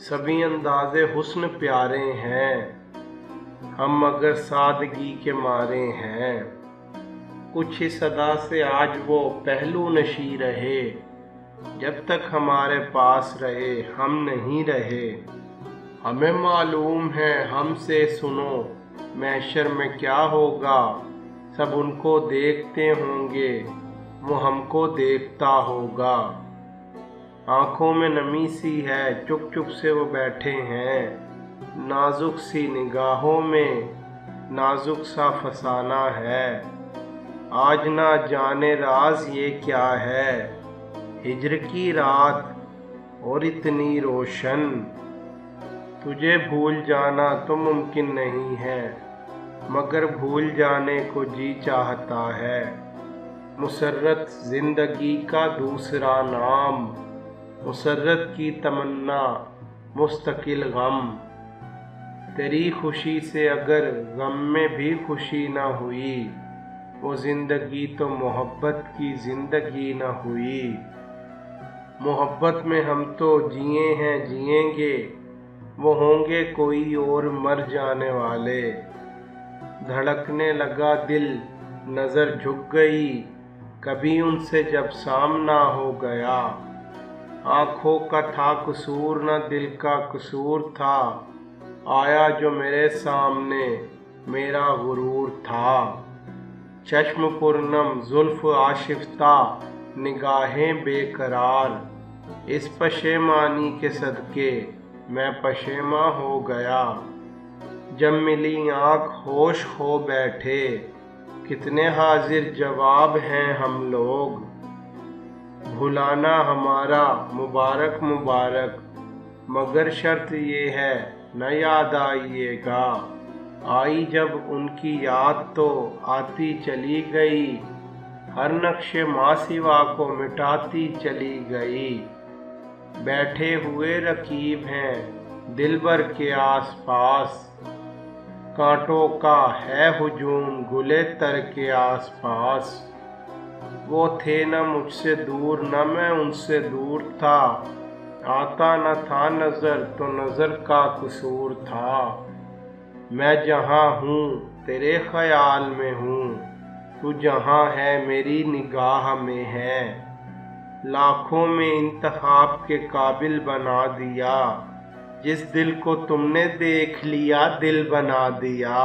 सभी अंदाज़े हुस्न प्यारे हैं, हम मगर सादगी के मारे हैं। कुछ इस अदा से आज वो पहलू नशी रहे, जब तक हमारे पास रहे हम नहीं रहे। हमें मालूम है हमसे सुनो महशर में क्या होगा, सब उनको देखते होंगे वो हमको देखता होगा। आँखों में नमी सी है, चुप चुप से वो बैठे हैं, नाजुक सी निगाहों में नाजुक सा फसाना है। आज ना जाने राज ये क्या है, हिज्र की रात और इतनी रोशन। तुझे भूल जाना तो मुमकिन नहीं है, मगर भूल जाने को जी चाहता है। मुसर्रत जिंदगी का दूसरा नाम, मुसर्रत की तमन्ना मुस्तकिल गम। तेरी खुशी से अगर गम में भी खुशी न हुई, वो जिंदगी तो मोहब्बत की जिंदगी न हुई। मोहब्बत में हम तो जिए हैं जिएंगे, वो होंगे कोई और मर जाने वाले। धड़कने लगा दिल नजर झुक गई, कभी उनसे जब सामना हो गया। आँखों का था कसूर न दिल का कसूर था, आया जो मेरे सामने मेरा गुरूर था। चश्म पुरनम जुल्फ आशिफ्ता निगाहें बेकरार, इस पशेमानी के सदके मैं पशेमा हो गया। जब मिली आँख होश हो बैठे, कितने हाजिर जवाब हैं हम लोग। भुलाना हमारा मुबारक मुबारक, मगर शर्त ये है न याद आइएगा। आई जब उनकी याद तो आती चली गई, हर नक्शे मासिवा को मिटाती चली गई। बैठे हुए रकीब हैं दिलबर के आसपास, कांटों का है हुजूम गुले तर के आसपास। वो थे न मुझसे दूर न मैं उनसे दूर था, आता न था नजर तो नजर का कसूर था। मैं जहाँ हूँ तेरे ख्याल में हूँ, तू जहाँ है मेरी निगाह में है। लाखों में इंतखाब के काबिल बना दिया, जिस दिल को तुमने देख लिया दिल बना दिया।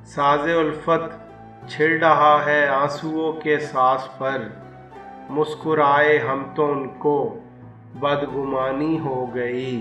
साज़े उल्फत छिड़ रहा है आंसुओं के सांस पर, मुस्कुराए हम तो उनको बदगुमानी हो गई।